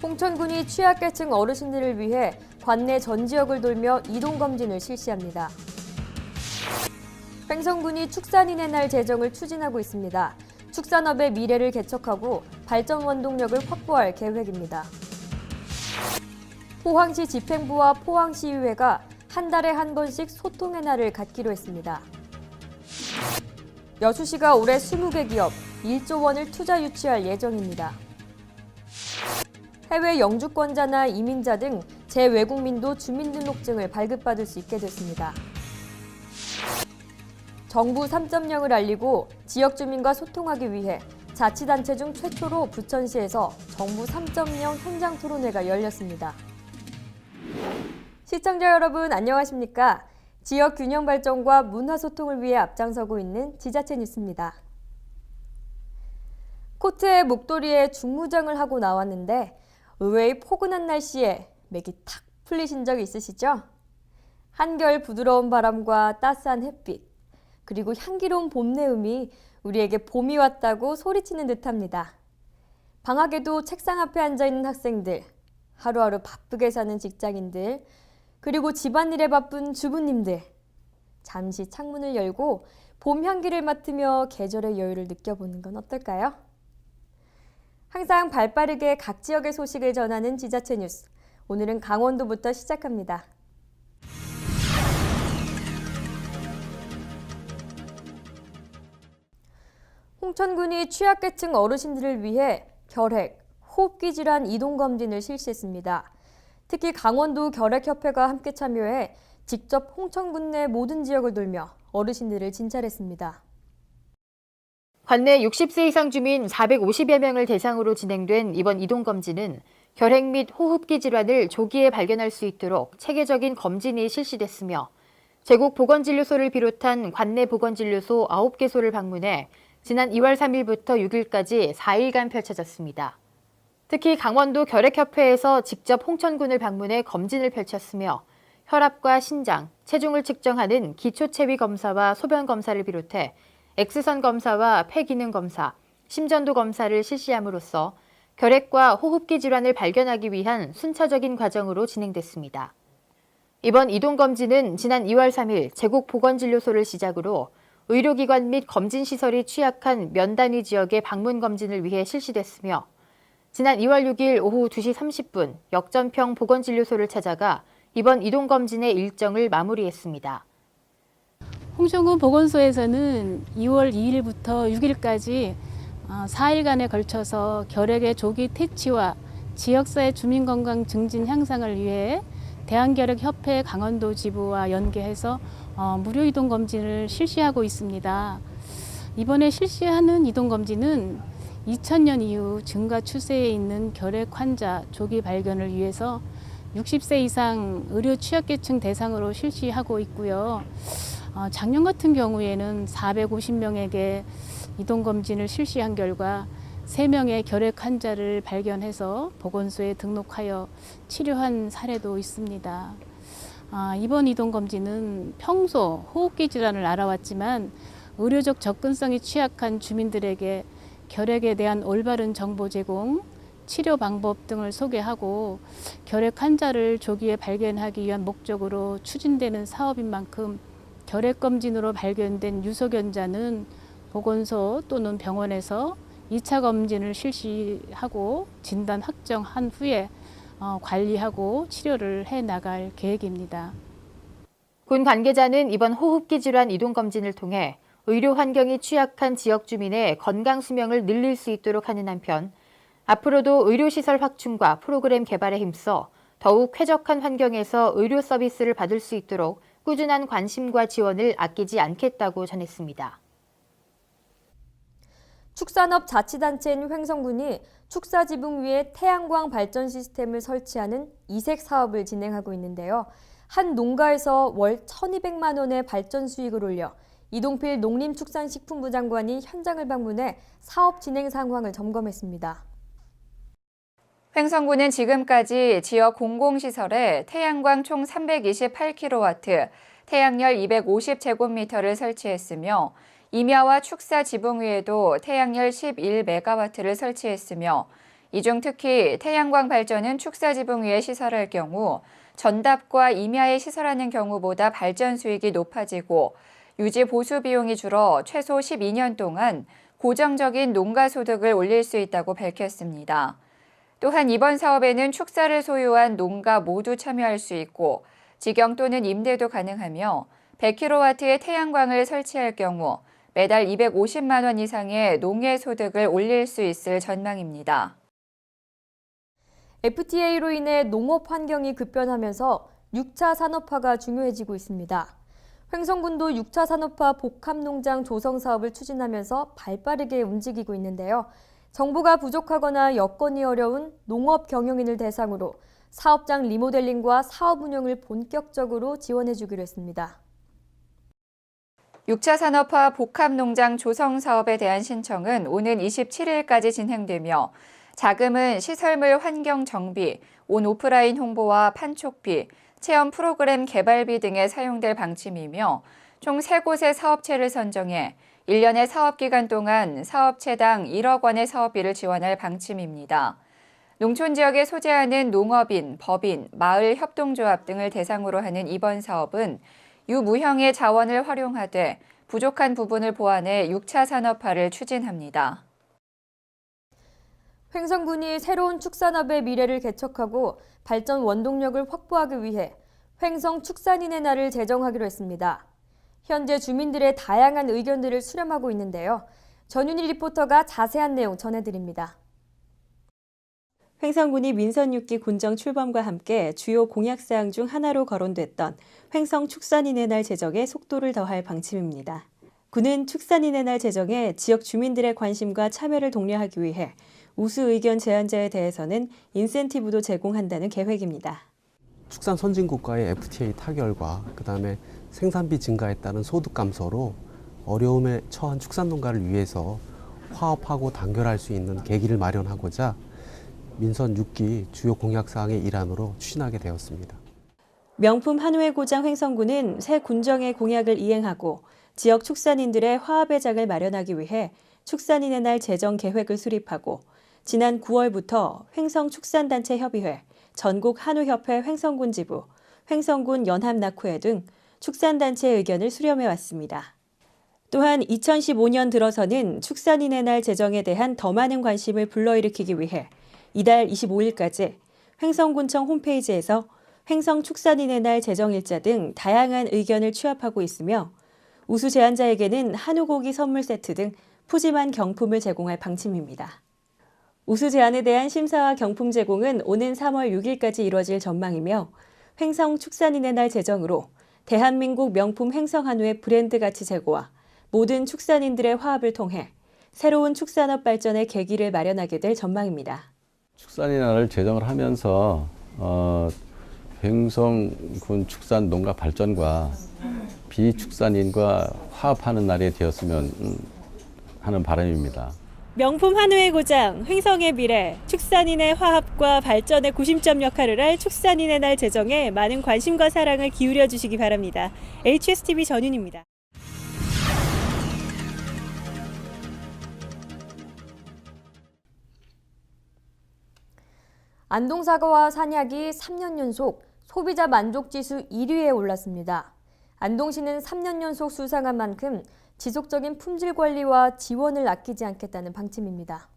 홍천군이 취약계층 어르신들을 위해 관내 전 지역을 돌며 이동검진을 실시합니다. 횡성군이 축산인의 날 제정을 추진하고 있습니다. 축산업의 미래를 개척하고 발전 원동력을 확보할 계획입니다. 포항시 집행부와 포항시의회가 한 달에 한 번씩 소통의 날을 갖기로 했습니다. 여수시가 올해 20개 기업 1조 원을 투자 유치할 예정입니다. 해외 영주권자나 이민자 등 재외국민도 주민등록증을 발급받을 수 있게 됐습니다. 정부 3.0을 알리고 지역 주민과 소통하기 위해 자치단체 중 최초로 부천시에서 정부 3.0 현장 토론회가 열렸습니다. 시청자 여러분 안녕하십니까? 지역 균형 발전과 문화 소통을 위해 앞장서고 있는 지자체 뉴스입니다. 코트에 목도리에 중무장을 하고 나왔는데 의외의 포근한 날씨에 맥이 탁 풀리신 적 있으시죠? 한결 부드러운 바람과 따스한 햇빛, 그리고 향기로운 봄 내음이 우리에게 봄이 왔다고 소리치는 듯합니다. 방학에도 책상 앞에 앉아있는 학생들, 하루하루 바쁘게 사는 직장인들, 그리고 집안일에 바쁜 주부님들, 잠시 창문을 열고 봄 향기를 맡으며 계절의 여유를 느껴보는 건 어떨까요? 항상 발빠르게 각 지역의 소식을 전하는 지자체 뉴스. 오늘은 강원도부터 시작합니다. 홍천군이 취약계층 어르신들을 위해 결핵, 호흡기 질환 이동검진을 실시했습니다. 특히 강원도 결핵협회가 함께 참여해 직접 홍천군 내 모든 지역을 돌며 어르신들을 진찰했습니다. 관내 60세 이상 주민 450여 명을 대상으로 진행된 이번 이동검진은 결핵 및 호흡기 질환을 조기에 발견할 수 있도록 체계적인 검진이 실시됐으며 제국 보건진료소를 비롯한 관내 보건진료소 9개소를 방문해 지난 2월 3일부터 6일까지 4일간 펼쳐졌습니다. 특히 강원도 결핵협회에서 직접 홍천군을 방문해 검진을 펼쳤으며 혈압과 신장, 체중을 측정하는 기초체위 검사와 소변 검사를 비롯해 X선 검사와 폐기능 검사, 심전도 검사를 실시함으로써 결핵과 호흡기 질환을 발견하기 위한 순차적인 과정으로 진행됐습니다. 이번 이동검진은 지난 2월 3일 제국 보건진료소를 시작으로 의료기관 및 검진시설이 취약한 면단위 지역의 방문검진을 위해 실시됐으며 지난 2월 6일 오후 2시 30분 역전평 보건진료소를 찾아가 이번 이동검진의 일정을 마무리했습니다. 홍천군 보건소에서는 2월 2일부터 6일까지 4일간에 걸쳐서 결핵의 조기 퇴치와 지역사회 주민건강 증진 향상을 위해 대한결핵협회 강원도 지부와 연계해서 무료 이동검진을 실시하고 있습니다. 이번에 실시하는 이동검진은 2000년 이후 증가 추세에 있는 결핵 환자 조기 발견을 위해서 60세 이상 의료 취약계층 대상으로 실시하고 있고요. 작년 같은 경우에는 450명에게 이동검진을 실시한 결과 3명의 결핵 환자를 발견해서 보건소에 등록하여 치료한 사례도 있습니다. 이번 이동검진은 평소 호흡기 질환을 알아왔지만 의료적 접근성이 취약한 주민들에게 결핵에 대한 올바른 정보 제공, 치료 방법 등을 소개하고 결핵 환자를 조기에 발견하기 위한 목적으로 추진되는 사업인 만큼 결핵검진으로 발견된 유소견자는 보건소 또는 병원에서 2차 검진을 실시하고 진단 확정한 후에 관리하고 치료를 해나갈 계획입니다. 군 관계자는 이번 호흡기 질환 이동검진을 통해 의료 환경이 취약한 지역 주민의 건강 수명을 늘릴 수 있도록 하는 한편 앞으로도 의료시설 확충과 프로그램 개발에 힘써 더욱 쾌적한 환경에서 의료 서비스를 받을 수 있도록 꾸준한 관심과 지원을 아끼지 않겠다고 전했습니다. 축산업 자치단체인 횡성군이 축사지붕 위에 태양광 발전 시스템을 설치하는 이색 사업을 진행하고 있는데요. 한 농가에서 월 1,200만 원의 발전 수익을 올려 이동필 농림축산식품부 장관이 현장을 방문해 사업 진행 상황을 점검했습니다. 횡성군은 지금까지 지역 공공시설에 태양광 총 328kW, 태양열 250제곱미터를 설치했으며 임야와 축사 지붕 위에도 태양열 11메가와트를 설치했으며 이 중 특히 태양광 발전은 축사 지붕 위에 시설할 경우 전답과 임야에 시설하는 경우보다 발전 수익이 높아지고 유지 보수 비용이 줄어 최소 12년 동안 고정적인 농가 소득을 올릴 수 있다고 밝혔습니다. 또한 이번 사업에는 축사를 소유한 농가 모두 참여할 수 있고 직영 또는 임대도 가능하며 100kW의 태양광을 설치할 경우 매달 250만 원 이상의 농해 소득을 올릴 수 있을 전망입니다. FTA로 인해 농업 환경이 급변하면서 6차 산업화가 중요해지고 있습니다. 횡성군도 6차 산업화 복합농장 조성 사업을 추진하면서 발빠르게 움직이고 있는데요. 정보가 부족하거나 여건이 어려운 농업 경영인을 대상으로 사업장 리모델링과 사업 운영을 본격적으로 지원해주기로 했습니다. 6차 산업화 복합농장 조성 사업에 대한 신청은 오는 27일까지 진행되며 자금은 시설물 환경 정비, 온 오프라인 홍보와 판촉비, 체험 프로그램 개발비 등에 사용될 방침이며 총 3곳의 사업체를 선정해 1년의 사업기간 동안 사업체당 1억 원의 사업비를 지원할 방침입니다. 농촌 지역에 소재하는 농업인, 법인, 마을 협동조합 등을 대상으로 하는 이번 사업은 유무형의 자원을 활용하되 부족한 부분을 보완해 6차 산업화를 추진합니다. 횡성군이 새로운 축산업의 미래를 개척하고 발전 원동력을 확보하기 위해 횡성축산인의 날을 제정하기로 했습니다. 현재 주민들의 다양한 의견들을 수렴하고 있는데요. 전윤희 리포터가 자세한 내용 전해드립니다. 횡성군이 민선 6기 군정 출범과 함께 주요 공약사항 중 하나로 거론됐던 횡성축산인의 날 제정에 속도를 더할 방침입니다. 군은 축산인의 날 제정에 지역 주민들의 관심과 참여를 독려하기 위해 우수 의견 제안자에 대해서는 인센티브도 제공한다는 계획입니다. 축산 선진국과의 FTA 타결과 그다음에 생산비 증가에 따른 소득 감소로 어려움에 처한 축산 농가를 위해서 화합하고 단결할 수 있는 계기를 마련하고자 민선 6기 주요 공약 사항의 일환으로 추진하게 되었습니다. 명품 한우의 고장 횡성군은 새 군정의 공약을 이행하고 지역 축산인들의 화합의 장을 마련하기 위해 축산인의 날 제정 계획을 수립하고 지난 9월부터 횡성축산단체협의회, 전국한우협회 횡성군 지부, 횡성군 연합낙후회 등 축산단체의 의견을 수렴해왔습니다. 또한 2015년 들어서는 축산인의 날 제정에 대한 더 많은 관심을 불러일으키기 위해 이달 25일까지 횡성군청 홈페이지에서 횡성축산인의 날 제정일자 등 다양한 의견을 취합하고 있으며 우수 제안자에게는 한우고기 선물 세트 등 푸짐한 경품을 제공할 방침입니다. 우수 제안에 대한 심사와 경품 제공은 오는 3월 6일까지 이뤄질 전망이며 횡성축산인의 날 제정으로 대한민국 명품 횡성한우의 브랜드 가치 제고와 모든 축산인들의 화합을 통해 새로운 축산업 발전의 계기를 마련하게 될 전망입니다. 축산인의 날을 제정을 하면서 횡성군 축산 농가 발전과 비축산인과 화합하는 날이 되었으면 하는 바람입니다. 명품 한우의 고장, 횡성의 미래, 축산인의 화합과 발전의 구심점 역할을 할 축산인의 날 제정에 많은 관심과 사랑을 기울여 주시기 바랍니다. HSTV 전윤입니다. 안동사과와 산약이 3년 연속 소비자 만족지수 1위에 올랐습니다. 안동시는 3년 연속 수상한 만큼 지속적인 품질 관리와 지원을 아끼지 않겠다는 방침입니다.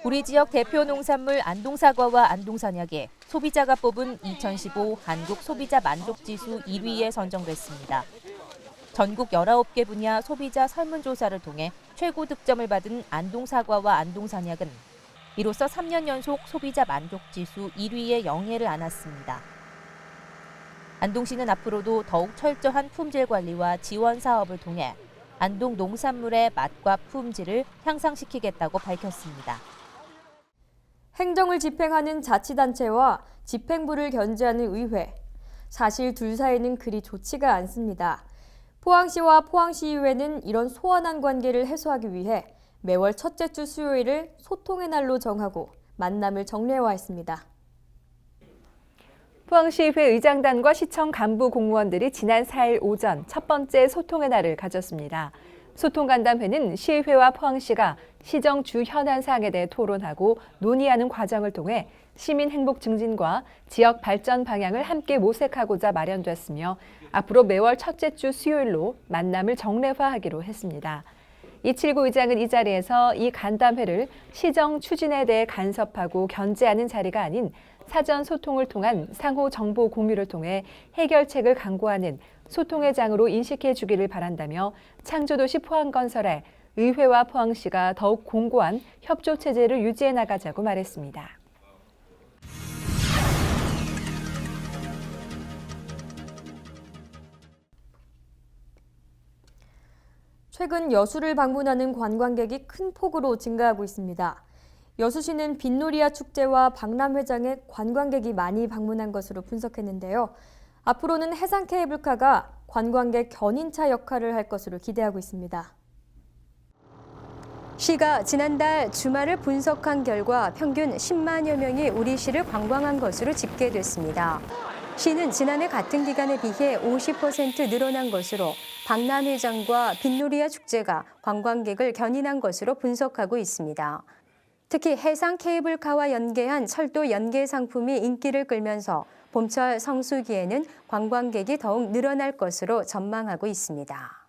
우리 지역 대표 농산물 안동사과와 안동산약이 소비자가 뽑은 2015 한국 소비자 만족지수 1위에 선정됐습니다. 전국 19개 분야 소비자 설문조사를 통해 최고 득점을 받은 안동사과와 안동산약은 이로써 3년 연속 소비자 만족지수 1위에 영예를 안았습니다. 안동시는 앞으로도 더욱 철저한 품질 관리와 지원 사업을 통해 안동 농산물의 맛과 품질을 향상시키겠다고 밝혔습니다. 행정을 집행하는 자치단체와 집행부를 견제하는 의회. 사실 둘 사이는 그리 좋지가 않습니다. 포항시와 포항시의회는 이런 소원한 관계를 해소하기 위해 매월 첫째 주 수요일을 소통의 날로 정하고 만남을 정례화했습니다. 포항시의회 의장단과 시청 간부 공무원들이 지난 4일 오전 첫 번째 소통의 날을 가졌습니다. 소통간담회는 시의회와 포항시가 시정 주 현안 사항에 대해 토론하고 논의하는 과정을 통해 시민 행복 증진과 지역 발전 방향을 함께 모색하고자 마련됐으며 앞으로 매월 첫째 주 수요일로 만남을 정례화하기로 했습니다. 이칠구 의장은 이 자리에서 이 간담회를 시정 추진에 대해 간섭하고 견제하는 자리가 아닌 사전 소통을 통한 상호 정보 공유를 통해 해결책을 강구하는 소통의 장으로 인식해 주기를 바란다며 창조도시 포항건설에 의회와 포항시가 더욱 공고한 협조 체제를 유지해 나가자고 말했습니다. 최근 여수를 방문하는 관광객이 큰 폭으로 증가하고 있습니다. 여수시는 빈놀이야 축제와 박람회장에 관광객이 많이 방문한 것으로 분석했는데요. 앞으로는 해상 케이블카가 관광객 견인차 역할을 할 것으로 기대하고 있습니다. 시가 지난달 주말을 분석한 결과 평균 10만여 명이 우리 시를 관광한 것으로 집계됐습니다. 시는 지난해 같은 기간에 비해 50% 늘어난 것으로 박람회장과 빈놀이야 축제가 관광객을 견인한 것으로 분석하고 있습니다. 특히 해상 케이블카와 연계한 철도 연계 상품이 인기를 끌면서 봄철 성수기에는 관광객이 더욱 늘어날 것으로 전망하고 있습니다.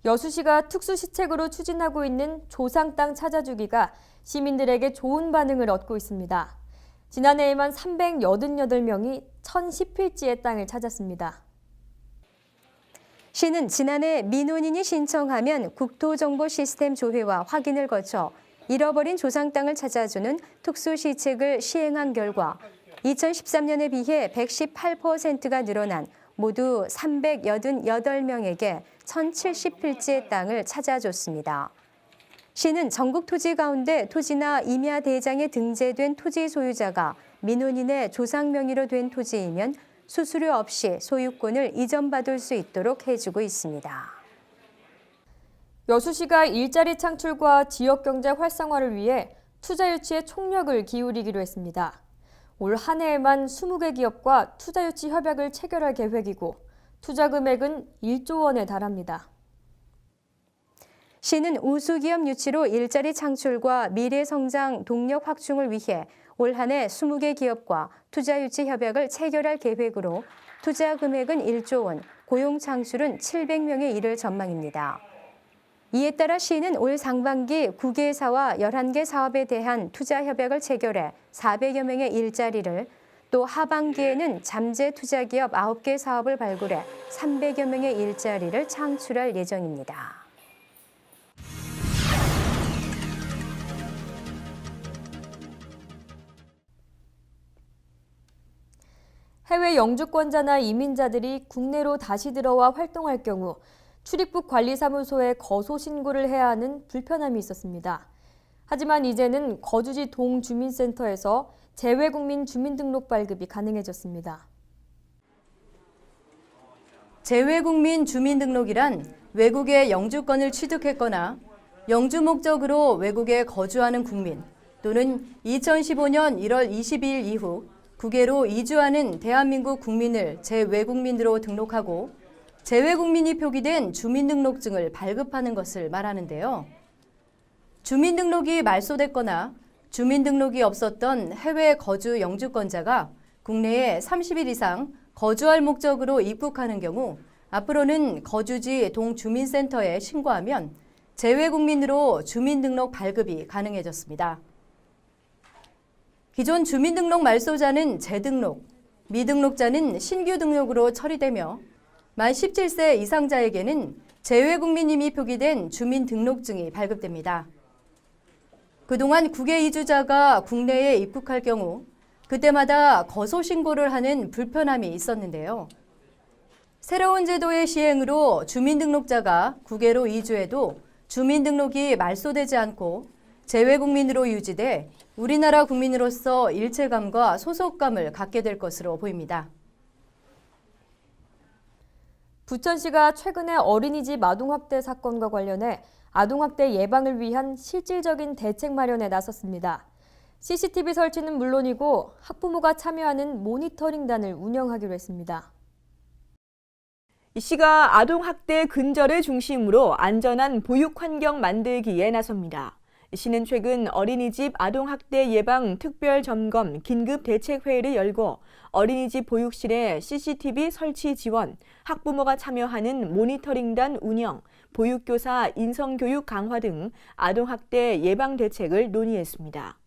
여수시가 특수시책으로 추진하고 있는 조상 땅 찾아주기가 시민들에게 좋은 반응을 얻고 있습니다. 지난해에만 388명이 1010필지의 땅을 찾았습니다. 시는 지난해 민원인이 신청하면 국토정보 시스템 조회와 확인을 거쳐 잃어버린 조상 땅을 찾아주는 특수시책을 시행한 결과 2013년에 비해 118%가 늘어난 모두 388명에게 1070필지의 땅을 찾아줬습니다. 시는 전국 토지 가운데 토지나 임야 대장에 등재된 토지 소유자가 민원인의 조상 명의로 된 토지이면 수수료 없이 소유권을 이전받을 수 있도록 해주고 있습니다. 여수시가 일자리 창출과 지역경제 활성화를 위해 투자 유치에 총력을 기울이기로 했습니다. 올 한 해에만 20개 기업과 투자 유치 협약을 체결할 계획이고 투자 금액은 1조 원에 달합니다. 시는 우수기업 유치로 일자리 창출과 미래 성장 동력 확충을 위해 올 한 해 20개 기업과 투자 유치 협약을 체결할 계획으로 투자 금액은 1조 원, 고용 창출은 700명에 이를 전망입니다. 이에 따라 시는 올 상반기 9개사와 11개 사업에 대한 투자 협약을 체결해 400여 명의 일자리를, 또 하반기에는 잠재 투자기업 9개 사업을 발굴해 300여 명의 일자리를 창출할 예정입니다. 해외 영주권자나 이민자들이 국내로 다시 들어와 활동할 경우 출입국 관리사무소에 거소 신고를 해야 하는 불편함이 있었습니다. 하지만 이제는 거주지 동주민센터에서 재외국민 주민등록 발급이 가능해졌습니다. 재외국민 주민등록이란 외국의 영주권을 취득했거나 영주 목적으로 외국에 거주하는 국민 또는 2015년 1월 22일 이후 국외로 이주하는 대한민국 국민을 재외국민으로 등록하고 재외국민이 표기된 주민등록증을 발급하는 것을 말하는데요. 주민등록이 말소됐거나 주민등록이 없었던 해외 거주 영주권자가 국내에 30일 이상 거주할 목적으로 입국하는 경우 앞으로는 거주지 동주민센터에 신고하면 재외국민으로 주민등록 발급이 가능해졌습니다. 기존 주민등록 말소자는 재등록, 미등록자는 신규 등록으로 처리되며 만 17세 이상자에게는 재외국민임이 표기된 주민등록증이 발급됩니다. 그동안 국외 이주자가 국내에 입국할 경우 그때마다 거소 신고를 하는 불편함이 있었는데요. 새로운 제도의 시행으로 주민등록자가 국외로 이주해도 주민등록이 말소되지 않고 재외국민으로 유지돼 우리나라 국민으로서 일체감과 소속감을 갖게 될 것으로 보입니다. 부천시가 최근에 어린이집 아동학대 사건과 관련해 아동학대 예방을 위한 실질적인 대책 마련에 나섰습니다. CCTV 설치는 물론이고 학부모가 참여하는 모니터링단을 운영하기로 했습니다. 이 시가 아동학대 근절을 중심으로 안전한 보육 환경 만들기에 나섭니다. 시는 최근 어린이집 아동학대 예방 특별점검 긴급대책회의를 열고 어린이집 보육실에 CCTV 설치 지원, 학부모가 참여하는 모니터링단 운영, 보육교사 인성교육 강화 등 아동학대 예방 대책을 논의했습니다.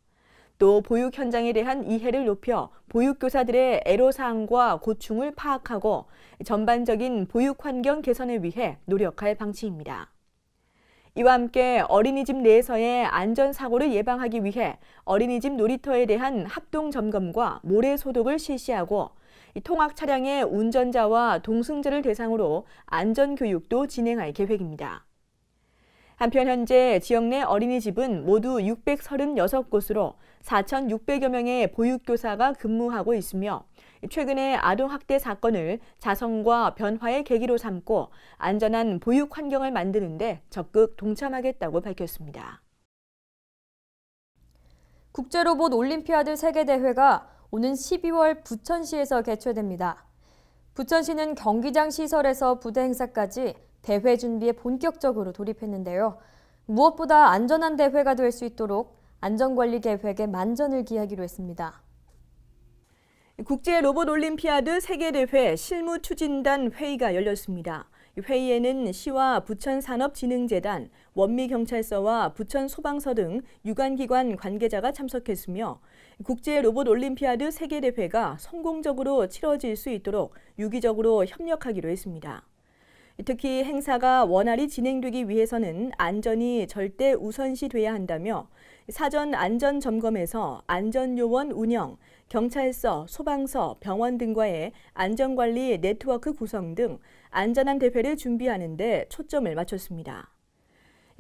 또 보육 현장에 대한 이해를 높여 보육교사들의 애로사항과 고충을 파악하고 전반적인 보육 환경 개선을 위해 노력할 방침입니다. 이와 함께 어린이집 내에서의 안전사고를 예방하기 위해 어린이집 놀이터에 대한 합동 점검과 모래 소독을 실시하고 통학 차량의 운전자와 동승자를 대상으로 안전교육도 진행할 계획입니다. 한편 현재 지역 내 어린이집은 모두 636곳으로 4,600여 명의 보육교사가 근무하고 있으며 최근에 아동학대 사건을 자성과 변화의 계기로 삼고 안전한 보육 환경을 만드는 데 적극 동참하겠다고 밝혔습니다. 국제로봇 올림피아드 세계대회가 오는 12월 부천시에서 개최됩니다. 부천시는 경기장 시설에서 부대 행사까지 대회 준비에 본격적으로 돌입했는데요. 무엇보다 안전한 대회가 될 수 있도록 안전관리 계획에 만전을 기하기로 했습니다. 국제 로봇 올림피아드 세계대회 실무추진단 회의가 열렸습니다. 회의에는 시와 부천산업진흥재단, 원미경찰서와 부천소방서 등 유관기관 관계자가 참석했으며 국제 로봇 올림피아드 세계대회가 성공적으로 치러질 수 있도록 유기적으로 협력하기로 했습니다. 특히 행사가 원활히 진행되기 위해서는 안전이 절대 우선시돼야 한다며 사전 안전 점검에서 안전요원 운영, 경찰서, 소방서, 병원 등과의 안전관리 네트워크 구성 등 안전한 대회를 준비하는 데 초점을 맞췄습니다.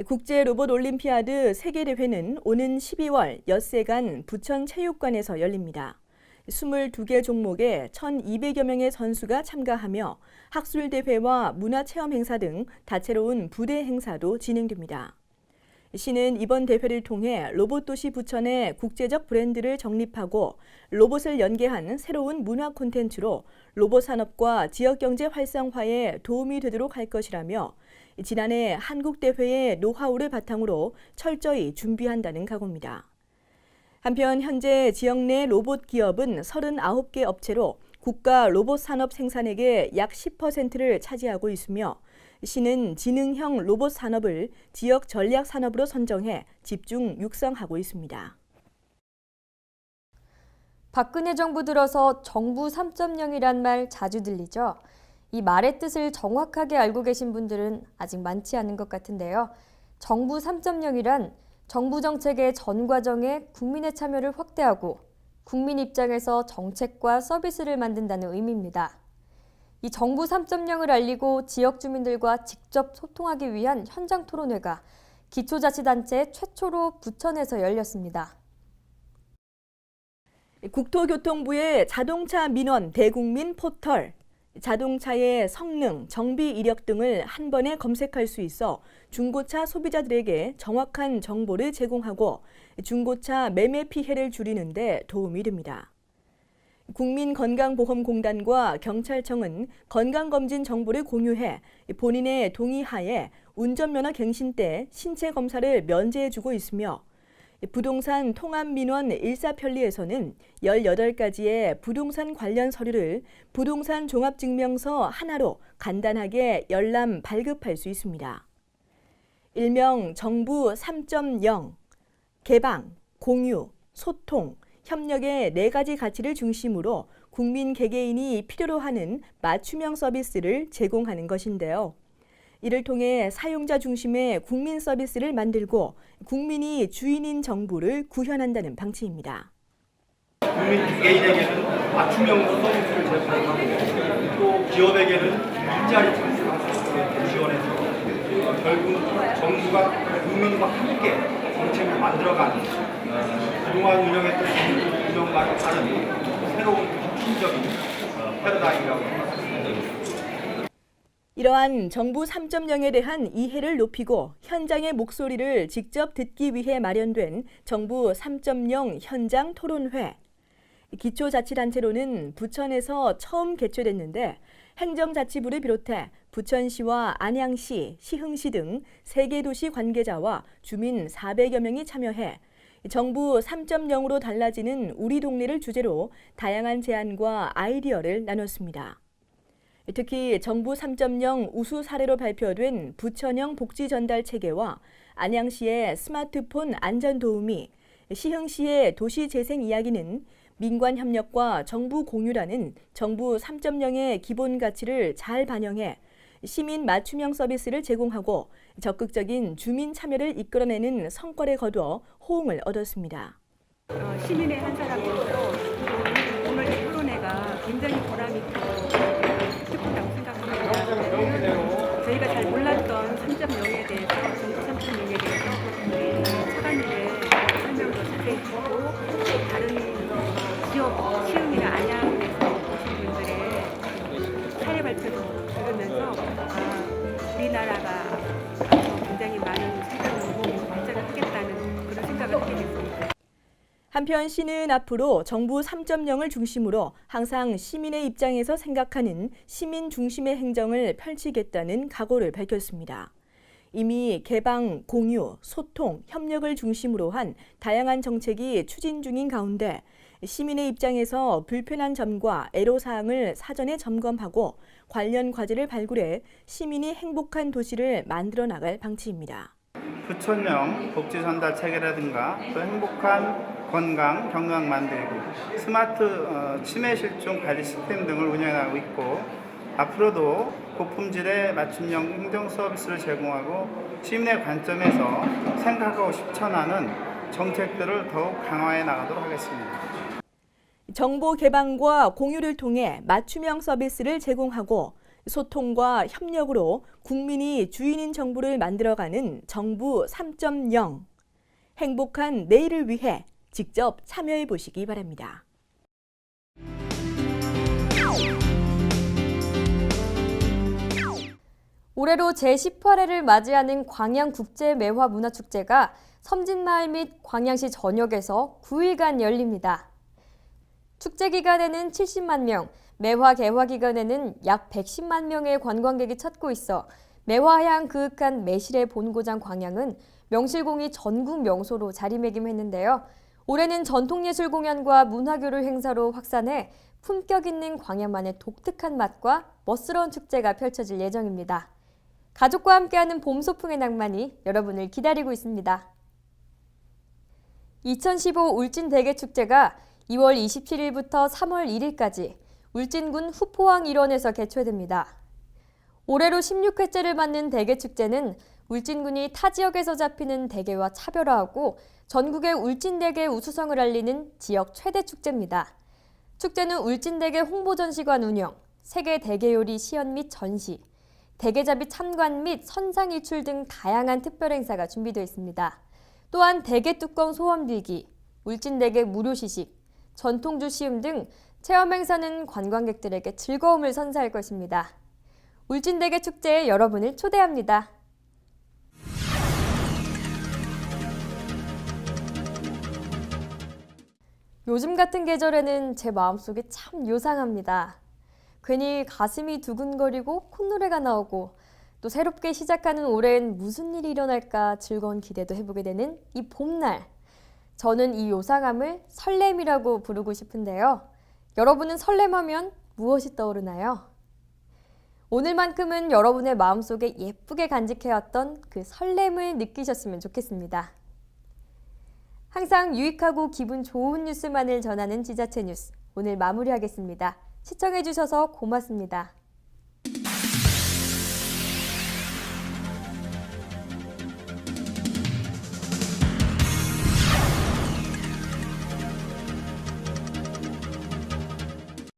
국제 로봇 올림피아드 세계대회는 오는 12월 엿새간 부천체육관에서 열립니다. 22개 종목에 1,200여 명의 선수가 참가하며 학술대회와 문화체험 행사 등 다채로운 부대 행사도 진행됩니다. 시는 이번 대회를 통해 로봇도시 부천의 국제적 브랜드를 정립하고 로봇을 연계한 새로운 문화 콘텐츠로 로봇 산업과 지역경제 활성화에 도움이 되도록 할 것이라며 지난해 한국대회의 노하우를 바탕으로 철저히 준비한다는 각오입니다. 한편 현재 지역 내 로봇 기업은 39개 업체로 국가 로봇 산업 생산액의 약 10%를 차지하고 있으며 시는 지능형 로봇 산업을 지역 전략 산업으로 선정해 집중 육성하고 있습니다. 박근혜 정부 들어서 정부 3.0이란 말 자주 들리죠? 이 말의 뜻을 정확하게 알고 계신 분들은 아직 많지 않은 것 같은데요. 정부 3.0이란 정부 정책의 전 과정에 국민의 참여를 확대하고 국민 입장에서 정책과 서비스를 만든다는 의미입니다. 이 정부 3.0을 알리고 지역 주민들과 직접 소통하기 위한 현장 토론회가 기초자치단체 최초로 부천에서 열렸습니다. 국토교통부의 자동차 민원 대국민 포털, 자동차의 성능, 정비 이력 등을 한 번에 검색할 수 있어 중고차 소비자들에게 정확한 정보를 제공하고 중고차 매매 피해를 줄이는 데 도움이 됩니다. 국민건강보험공단과 경찰청은 건강검진 정보를 공유해 본인의 동의하에 운전면허 갱신 때 신체 검사를 면제해주고 있으며 부동산 통합민원 일사편리에서는 18가지의 부동산 관련 서류를 부동산 종합증명서 하나로 간단하게 열람 발급할 수 있습니다. 일명 정부 3.0, 개방, 공유, 소통, 협력의 4가지 가치를 중심으로 국민 개개인이 필요로 하는 맞춤형 서비스를 제공하는 것인데요. 이를 통해 사용자 중심의 국민 서비스를 만들고 국민이 주인인 정부를 구현한다는 방침입니다. 국민 개개인에게는 맞춤형 서비스를 제공하고 또 기업에게는 일자리 창출을 지원해서 결국 정부가 국민과 함께 정책을 만들어가는 그동안 운영했던 정부 운영과는 다른 새로운 혁신적인 패러다임이라고 생각합니다. 이러한 정부 3.0에 대한 이해를 높이고 현장의 목소리를 직접 듣기 위해 마련된 정부 3.0 현장 토론회. 기초자치단체로는 부천에서 처음 개최됐는데 행정자치부를 비롯해 부천시와 안양시, 시흥시 등 3개 도시 관계자와 주민 400여 명이 참여해 정부 3.0으로 달라지는 우리 동네를 주제로 다양한 제안과 아이디어를 나눴습니다. 특히 정부 3.0 우수 사례로 발표된 부천형 복지 전달 체계와 안양시의 스마트폰 안전 도우미, 시흥시의 도시 재생 이야기는 민관 협력과 정부 공유라는 정부 3.0의 기본 가치를 잘 반영해 시민 맞춤형 서비스를 제공하고 적극적인 주민 참여를 이끌어내는 성과를 거두어 호응을 얻었습니다. 시민의 한 사람으로서 오늘 이 토론회가 굉장히 보람있고 기쁘다고 생각합니다. 저희가 잘 몰랐던 3.0에 대해서, 정부 3.0에 대해서 차관님의 설명도 자세히 듣고 다른 지역, 시흥이나 안양에서 오신 분들의 사례 발표도 들으면서 우리나라가 굉장히 많은 성장으로 발전을 하겠다는 그런 생각을 하게 됐습니다. 한편 시는 앞으로 정부 3.0을 중심으로 항상 시민의 입장에서 생각하는 시민 중심의 행정을 펼치겠다는 각오를 밝혔습니다. 이미 개방, 공유, 소통, 협력을 중심으로 한 다양한 정책이 추진 중인 가운데 시민의 입장에서 불편한 점과 애로사항을 사전에 점검하고 관련 과제를 발굴해 시민이 행복한 도시를 만들어 나갈 방침입니다. 부천형 복지 전달 체계라든가 또 행복한 건강 경각 만들기, 스마트 치매 실종 관리 시스템 등을 운영하고 있고 앞으로도 고품질의 맞춤형 행정 서비스를 제공하고 시민의 관점에서 생각하고 실천하는 정책들을 더욱 강화해 나가도록 하겠습니다. 정보 개방과 공유를 통해 맞춤형 서비스를 제공하고 소통과 협력으로 국민이 주인인 정부를 만들어가는 정부 3.0. 행복한 내일을 위해 직접 참여해 보시기 바랍니다. 올해로 제18회를 맞이하는 광양국제매화문화축제가 섬진마을 및 광양시 전역에서 9일간 열립니다. 축제 기간에는 70만 명, 매화 개화 기간에는 약 110만 명의 관광객이 찾고 있어 매화향 그윽한 매실의 본고장 광양은 명실공히 전국 명소로 자리매김했는데요. 올해는 전통예술 공연과 문화교류 행사로 확산해 품격 있는 광양만의 독특한 맛과 멋스러운 축제가 펼쳐질 예정입니다. 가족과 함께하는 봄 소풍의 낭만이 여러분을 기다리고 있습니다. 2015 울진대게축제가 2월 27일부터 3월 1일까지 울진군 후포항 일원에서 개최됩니다. 올해로 16회째를 맞는 대게축제는 울진군이 타 지역에서 잡히는 대게와 차별화하고 전국의 울진대게 우수성을 알리는 지역 최대 축제입니다. 축제는 울진대게 홍보전시관 운영, 세계 대게요리 시연 및 전시, 대게잡이 참관 및 선상 일출 등 다양한 특별 행사가 준비되어 있습니다. 또한 대게 뚜껑 소원 빌기, 울진대게 무료 시식, 전통주 시음 등 체험 행사는 관광객들에게 즐거움을 선사할 것입니다. 울진대게 축제에 여러분을 초대합니다. 요즘 같은 계절에는 제 마음속이 참 요상합니다. 괜히 가슴이 두근거리고 콧노래가 나오고 또 새롭게 시작하는 올해엔 무슨 일이 일어날까 즐거운 기대도 해보게 되는 이 봄날. 저는 이 요상함을 설렘이라고 부르고 싶은데요. 여러분은 설렘하면 무엇이 떠오르나요? 오늘만큼은 여러분의 마음속에 예쁘게 간직해왔던 그 설렘을 느끼셨으면 좋겠습니다. 항상 유익하고 기분 좋은 뉴스만을 전하는 지자체 뉴스, 오늘 마무리하겠습니다. 시청해주셔서 고맙습니다.